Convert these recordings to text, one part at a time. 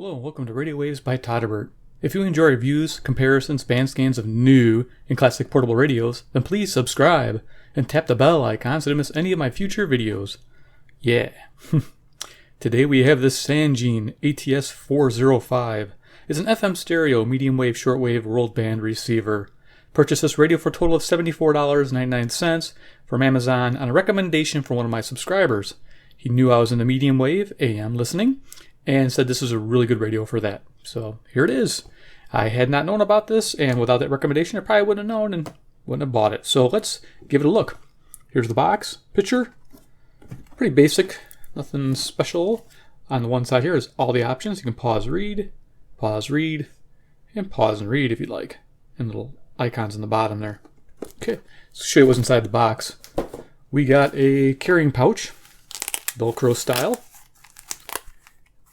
Hello and welcome to Radio Waves by Todderbert. If you enjoy reviews, comparisons, band scans of new and classic portable radios, then please subscribe and tap the bell icon so you don't miss any of my future videos. Yeah. Today we have this Sangean ATS-405. It's an FM stereo medium wave shortwave world band receiver. Purchased this radio for a total of $74.99 from Amazon on a recommendation from one of my subscribers. He knew I was into medium wave AM listening and said this is a really good radio for that. So here it is. I had not known about this, and without that recommendation I probably wouldn't have known and wouldn't have bought it. So let's give it a look. Here's the box picture. Pretty basic, nothing special. On the one side here is all the options. You can pause, read, and pause and read if you'd like. And little icons in the bottom there. Okay, let's show you what's inside the box. We got a carrying pouch, Velcro style.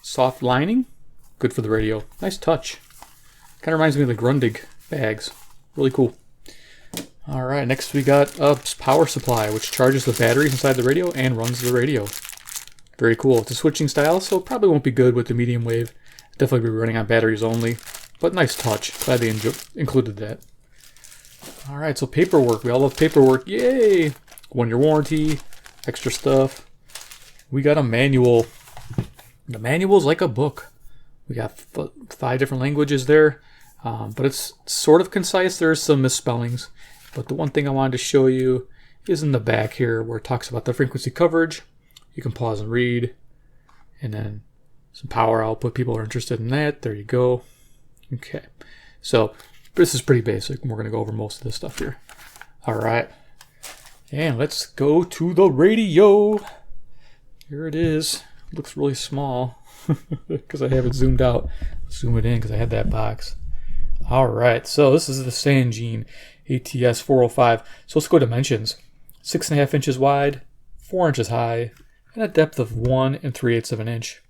Soft lining, good for the radio. Nice touch. Kind of reminds me of the Grundig bags. Really cool. Alright, next we got a power supply, which charges the batteries inside the radio and runs the radio. Very cool. It's a switching style, so it probably won't be good with the medium wave. Definitely be running on batteries only, but nice touch. Glad they included that. Alright, so paperwork. We all love paperwork. Yay! 1-year warranty, extra stuff. We got a manual. The manual's like a book. We got 5 different languages there, but it's sort of concise. There's some misspellings, but the one thing I wanted to show you is in the back here where it talks about the frequency coverage. You can pause and read, and then some power output. People are interested in that. There you go. Okay, so this is pretty basic, and we're going to go over most of this stuff here. All right, and let's go to the radio. Here it is. Looks really small because I have it zoomed out. Zoom it in because I had that box. All right, so this is the Sangean ATS-405. So let's go dimensions. 6.5 inches wide, 4 inches high, and a depth of 1 3/8 of an inch.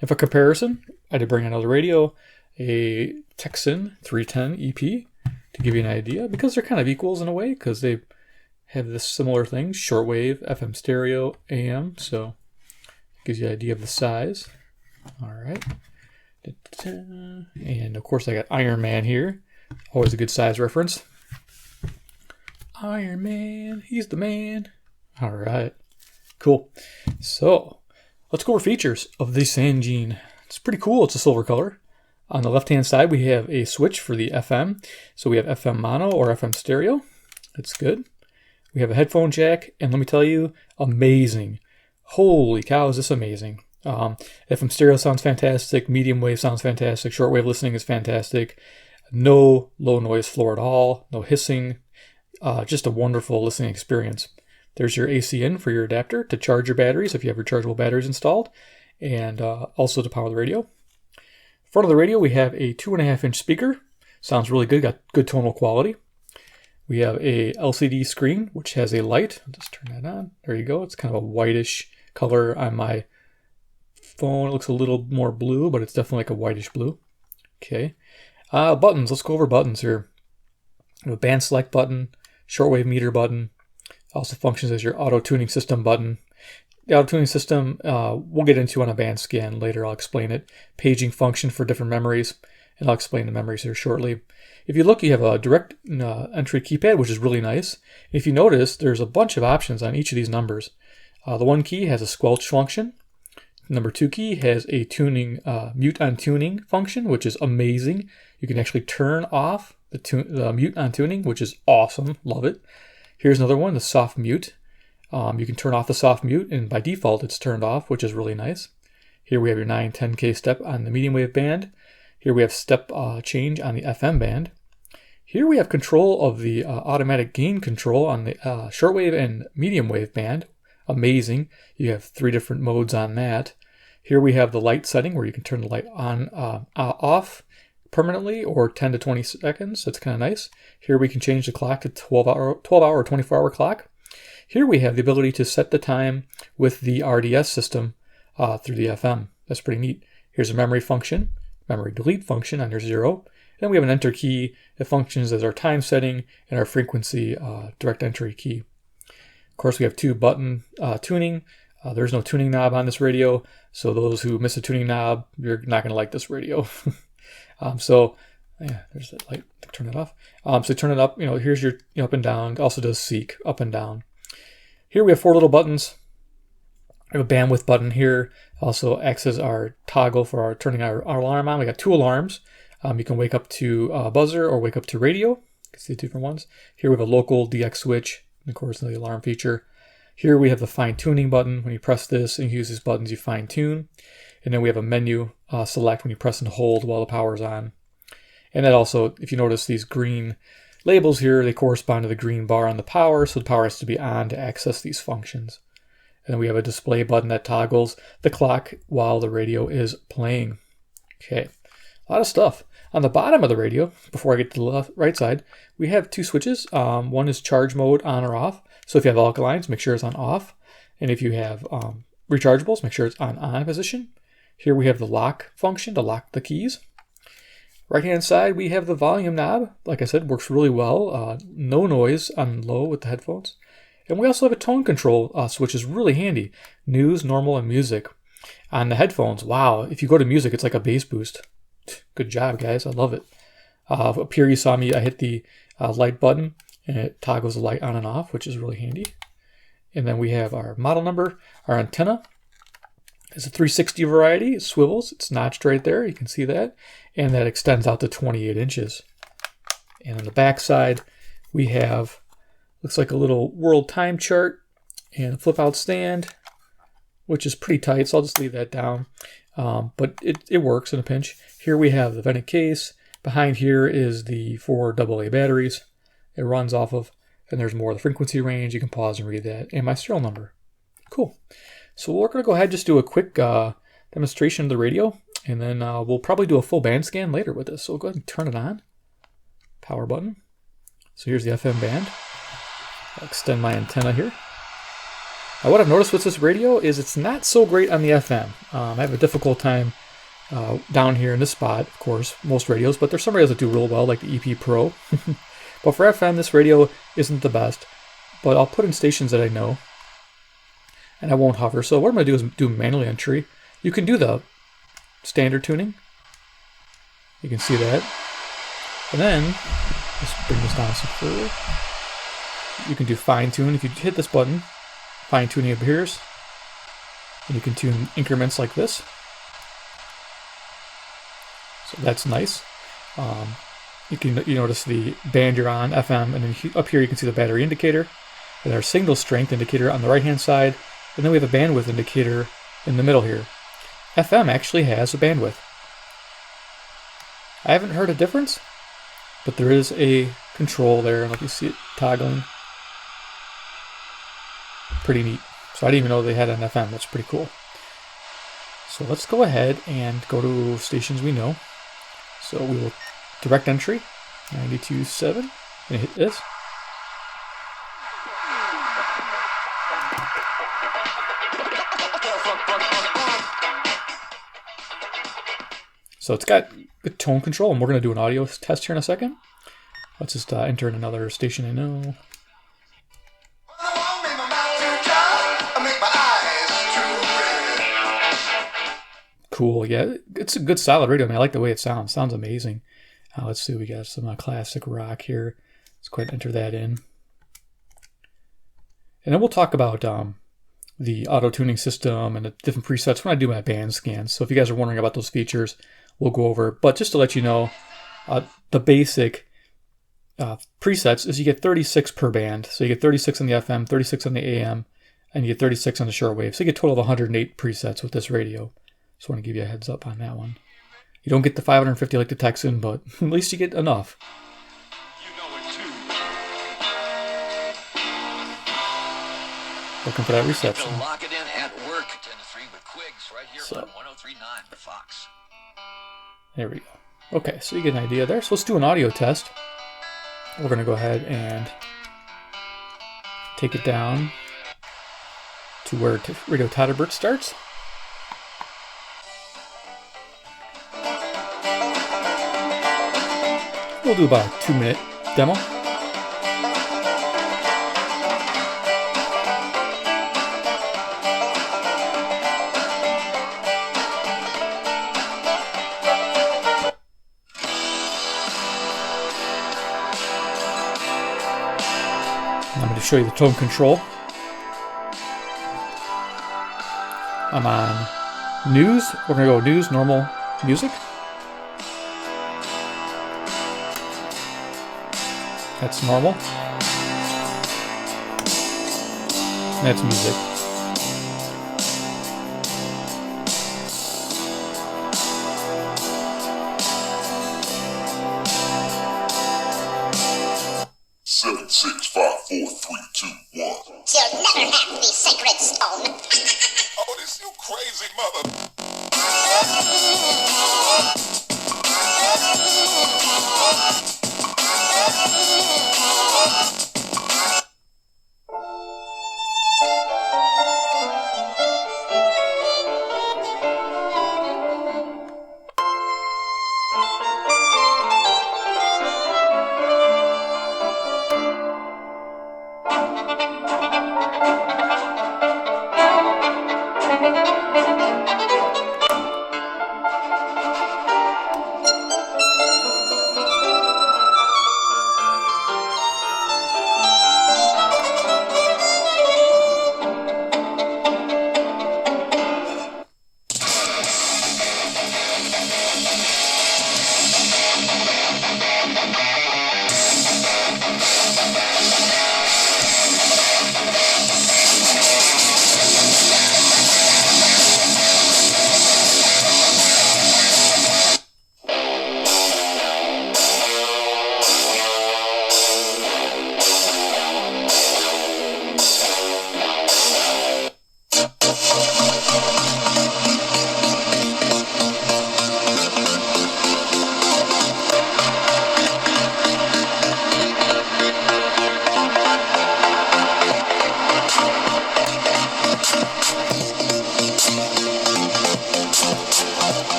And for comparison, I did bring another radio, a Texan 310 EP, to give you an idea, because they're kind of equals in a way, because they have this similar thing, shortwave, FM stereo, AM, so gives you an idea of the size. All right. And of course I got Iron Man here. Always a good size reference. Iron Man, he's the man. All right. Cool. So let's go over features of the Sangean. It's pretty cool. It's a silver color. On the left-hand side, we have a switch for the FM. So we have FM mono or FM stereo. That's good. We have a headphone jack, and let me tell you, amazing. Holy cow, is this amazing. FM stereo sounds fantastic, medium wave sounds fantastic, shortwave listening is fantastic. No low noise floor at all, no hissing, just a wonderful listening experience. There's your AC in for your adapter to charge your batteries if you have rechargeable batteries installed, and also to power the radio. In front of the radio we have a 2.5 inch speaker, sounds really good, got good tonal quality. We have a LCD screen which has a light. I'll just turn that on. There you go. It's kind of a whitish color on my phone. It looks a little more blue, but it's definitely like a whitish blue. Okay. Buttons. Let's go over buttons here. We have a band select button, shortwave meter button. Also functions as your auto tuning system button. The auto tuning system we'll get into on a band scan later. I'll explain it. Paging function for different memories, and I'll explain the memories here shortly. If you look, you have a direct entry keypad, which is really nice. If you notice, there's a bunch of options on each of these numbers. The 1 key has a squelch function. Number 2 key has a tuning mute on tuning function, which is amazing. You can actually turn off the mute on tuning, which is awesome. Love it. Here's another one, the soft mute. You can turn off the soft mute, and by default it's turned off, which is really nice. Here we have your 910K step on the medium wave band. Here we have step change on the FM band. Here we have control of the automatic gain control on the shortwave and medium wave band. Amazing. You have 3 different modes on that. Here we have the light setting where you can turn the light on, off permanently or 10 to 20 seconds. That's kind of nice. Here we can change the clock to 12 hour or 24-hour clock. Here we have the ability to set the time with the RDS system through the FM. That's pretty neat. Here's a memory function, memory delete function on your 0. Then we have an enter key that functions as our time setting and our frequency direct entry key. Of course, we have 2 button tuning There's no tuning knob on this radio, so those who miss a tuning knob, you're not going to like this radio. Yeah, there's that light. Turn it off. So turn it up. Here's your up and down. It also does seek up and down. Here we have 4 little buttons. We have a bandwidth button here. Also acts as our toggle for our turning our alarm on. We got 2 alarms. You can wake up to buzzer or wake up to radio. You can see the different ones. Here we have a local DX switch, and of course the alarm feature. Here we have the fine tuning button. When you press this and use these buttons, you fine tune. And then we have a menu select when you press and hold while the power is on. And that also, if you notice these green labels here, they correspond to the green bar on the power, so the power has to be on to access these functions. And then we have a display button that toggles the clock while the radio is playing. Okay, a lot of stuff. On the bottom of the radio, before I get to the right side, we have 2 switches. One is charge mode on or off. So if you have alkalines, make sure it's on off. And if you have rechargeables, make sure it's on position. Here we have the lock function to lock the keys. Right hand side, we have the volume knob. Like I said, works really well. No noise on low with the headphones. And we also have a tone control switch, is really handy. News, normal, and music. On the headphones, wow, if you go to music, it's like a bass boost. Good job, guys. I love it. Up here, you saw me, I hit the light button, and it toggles the light on and off, which is really handy. And then we have our model number, our antenna. It's a 360 variety. It swivels. It's notched right there. You can see that. And that extends out to 28 inches. And on the back side, we have, looks like a little world time chart and a flip out stand, which is pretty tight, so I'll just leave that down. But it works in a pinch. Here we have the vented case. Behind here is the 4 AA batteries it runs off of. And there's more of the frequency range. You can pause and read that. And my serial number. Cool. So we're going to go ahead and just do a quick demonstration of the radio. And then we'll probably do a full band scan later with this. So we'll go ahead and turn it on. Power button. So here's the FM band. I'll extend my antenna here. What I've noticed with this radio is it's not so great on the FM. I have a difficult time down here in this spot, of course, most radios, but there's some radios that do real well, like the EP Pro. But for FM, this radio isn't the best. But I'll put in stations that I know, and I won't hover. So what I'm going to do is do manual entry. You can do the standard tuning. You can see that. And then, let's bring this down some further. You can do fine tune. If you hit this button, fine tuning appears. And you can tune increments like this. So that's nice. You notice the band you're on, FM, and then up here you can see the battery indicator, and our signal strength indicator on the right hand side, and then we have a bandwidth indicator in the middle here. FM actually has a bandwidth. I haven't heard a difference, but there is a control there, and like you see it toggling. Pretty neat. So I didn't even know they had an FM. That's pretty cool. So let's go ahead and go to stations we know. So we will direct entry 92.7 and hit this. So it's got good tone control, and we're going to do an audio test here in a second. Let's just enter in another station I know. Cool, yeah, it's a good solid radio. I mean, I like the way it sounds. Sounds amazing. Let's see, we got some classic rock here. Let's go ahead and enter that in. And then we'll talk about the auto-tuning system and the different presets when I do my band scans. So if you guys are wondering about those features, we'll go over. But just to let you know, the basic presets is you get 36 per band. So you get 36 on the FM, 36 on the AM, and you get 36 on the shortwave. So you get a total of 108 presets with this radio. Just want to give you a heads up on that one. You don't get the 550 like the Texan, but at least you get enough. You know it too. Looking for that reception. Lock it in at work. 10 to 3 with Quigs right here on 103.9 Fox. There we go. Okay, so you get an idea there. So let's do an audio test. We're going to go ahead and take it down to where Radio Todderbert starts. We'll do about a 2-minute demo. I'm going to show you the tone control. I'm on news. We're going to go news, normal, music. That's normal. That's music. Seven, 6, 5, 4, 3, 2, 1. You'll never have the sacred stone. Oh, this you crazy mother.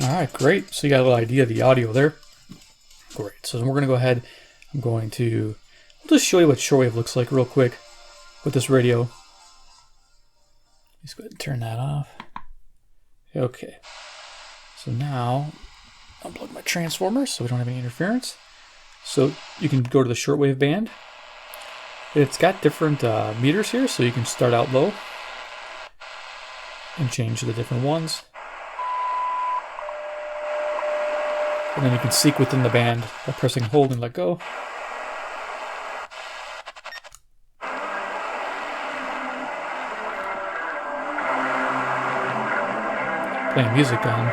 Alright, great. So you got a little idea of the audio there. Great. So then we're going to go ahead. We'll just show you what Shortwave looks like real quick with this radio. Let's go ahead and turn that off. Okay. So now, unplug my transformer so we don't have any interference. So you can go to the Shortwave band. It's got different meters here, so you can start out low and change the different ones. And then you can seek within the band by pressing hold and let go. Playing music on.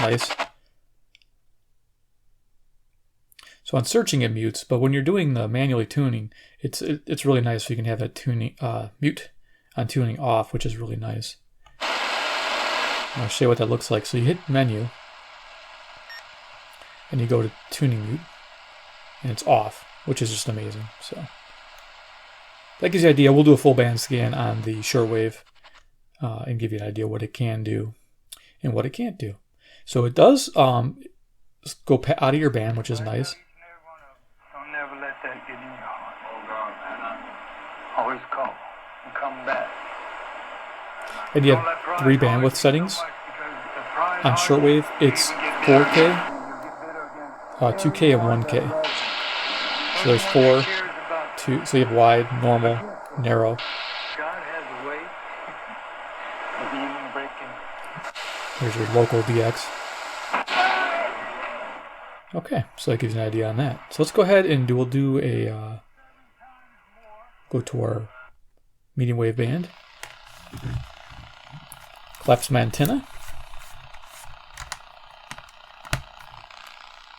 Nice. So on searching it mutes, but when you're doing the manually tuning, it's really nice. So you can have that tuning mute on tuning off, which is really nice. I'll show you what that looks like. So you hit menu. And you go to tuning mute, and it's off, which is just amazing. So that gives you an idea. We'll do a full band scan on the Shortwave and give you an idea what it can do and what it can't do. So it does go out of your band, which is nice. Don't never let that get in your heart. Oh God, man. Always call and come back. And you have 3 bandwidth settings. On Shortwave, it's 4K. 2K and 1K. So there's 4, 2. So you have wide, normal, narrow. God has a way of even breaking. There's your local DX. Okay, so that gives you an idea on that. So let's go ahead and go to our medium wave band. Collapse my antenna.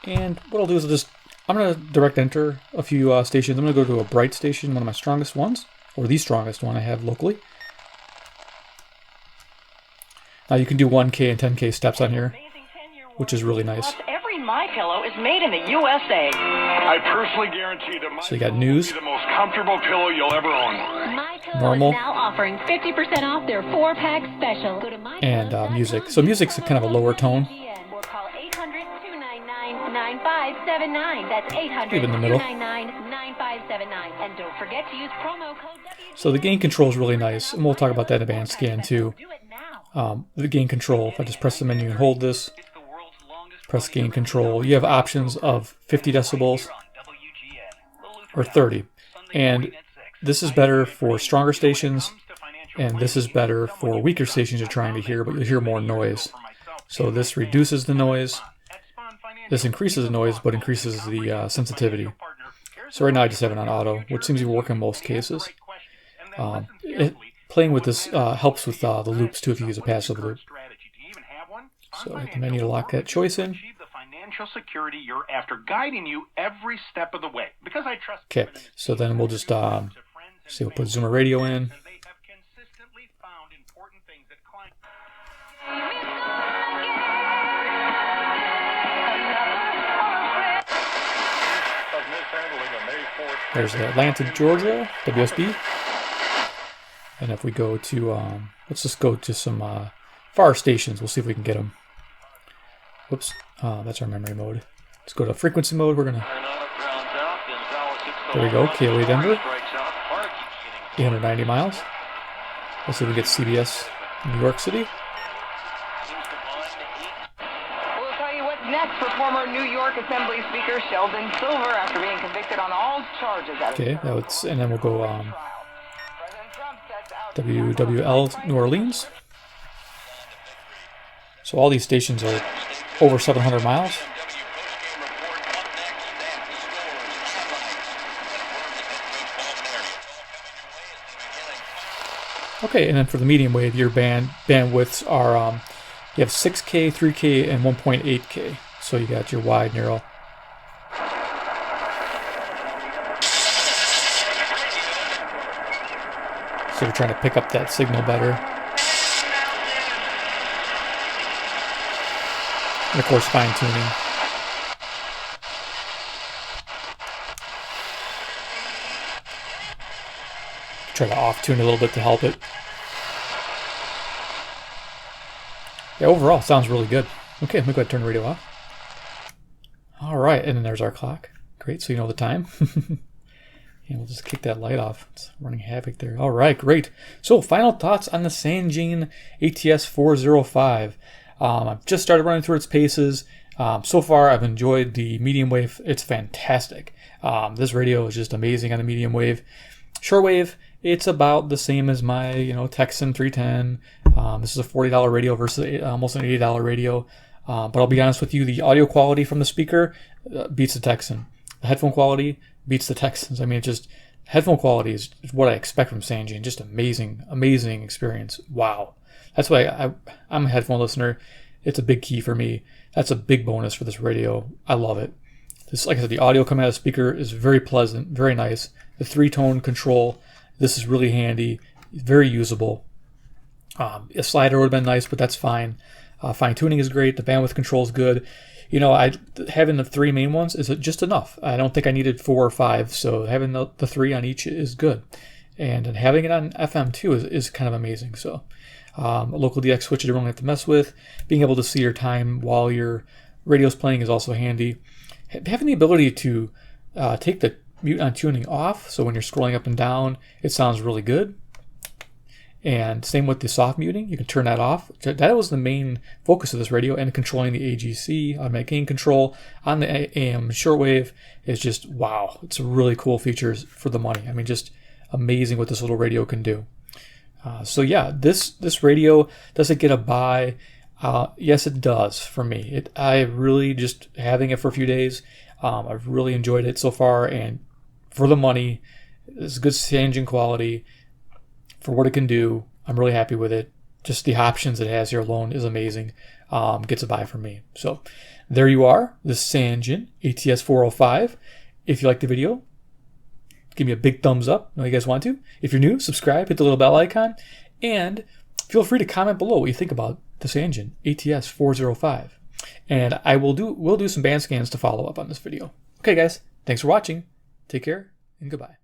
And what I'll do is I'm going to direct enter a few stations. I'm going to go to a bright station, one of my strongest ones, or the strongest one I have locally. Now you can do 1K and 10K steps on here, which is really nice. Every MyPillow is made in the USA. I personally guarantee that my So you got news, will be the most comfortable pillow you'll ever own. MyPillow normal, is now offering 50% off their 4-pack special. Go to and music. So music's kind of a lower tone. or call 800-299-9999. 9579. That's 800 Leave it in the middle. 299 9579. And don't forget to use promo code WG. So the gain control is really nice, and we'll talk about that in advanced scan too. The gain control, if I just press the menu and hold this, press gain control, you have options of 50 decibels or 30. And this is better for stronger stations, and this is better for weaker stations you're trying to hear, but you'll hear more noise. So this reduces the noise, this increases the noise, but increases the sensitivity. So right now I just have it on auto, which seems to work in most cases. Playing with this helps with the loops too if you use a passive loop. So hit the menu to lock that choice in. Security you're after, guiding you every step of the way. Because I trust. Okay, so then we'll just see, we'll put Zoomer Radio in. There's Atlanta, Georgia, WSB. And if we go to, let's just go to some far stations. We'll see if we can get them. Whoops, that's our memory mode. Let's go to frequency mode. We're gonna. There we go. KOA Denver. 890 miles. Let's see if we get CBS New York City. We'll tell you what's next for former New York Assembly Speaker Sheldon Silver after being convicted on all charges. Okay, and then we'll go WWL New Orleans. So all these stations are over 700 miles. Okay, and then for the medium wave, your bandwidths are you have 6K, 3K, and 1.8K. So you got your wide, narrow. So you're trying to pick up that signal better. And of course, fine tuning. Try to off tune a little bit to help it. Yeah, overall, sounds really good. Okay, let me go ahead and turn the radio off. All right, and then there's our clock. Great, so you know the time. And we'll just kick that light off. It's running havoc there. All right, great. So final thoughts on the Sangean ATS-405. I've just started running through its paces. So far, I've enjoyed the medium wave. It's fantastic. This radio is just amazing on the medium wave. Shortwave, it's about the same as my, Texan 310. This is a $40 radio versus almost an $80 radio. But I'll be honest with you, the audio quality from the speaker beats the Texan. The headphone quality beats the Texans. I mean, headphone quality is what I expect from Sangean. Just amazing, amazing experience. Wow. That's why I'm a headphone listener. It's a big key for me. That's a big bonus for this radio. I love it. This, like I said, the audio coming out of the speaker is very pleasant, very nice. The 3-tone control, this is really handy, very usable. A slider would have been nice, but that's fine. Fine tuning is great. The bandwidth control is good. Having the 3 main ones is just enough. I don't think I needed 4 or 5, so having the 3 on each is good. And having it on FM too is kind of amazing. So a local DX switch you don't have to mess with. Being able to see your time while your radio's playing is also handy. Having the ability to take the mute on tuning off, so when you're scrolling up and down, it sounds really good. And same with the soft muting, you can turn that off. That was the main focus of this radio, and controlling the AGC, automatic gain control on the AM shortwave is just wow. It's a really cool features for the money. I mean, just amazing what this little radio can do. So yeah, this radio, does it get a buy? Yes, it does for me. I really just having it for a few days. I've really enjoyed it so far, and for the money, it's good Sangean quality. For what it can do, I'm really happy with it. Just the options it has here alone is amazing. Gets a buy from me. So there you are, the Sangean ATS-405. If you like the video, give me a big thumbs up. I know you guys want to. If you're new, subscribe, hit the little bell icon, and feel free to comment below what you think about the Sangean ATS-405. And we'll do some band scans to follow up on this video. Okay, guys, thanks for watching. Take care, and goodbye.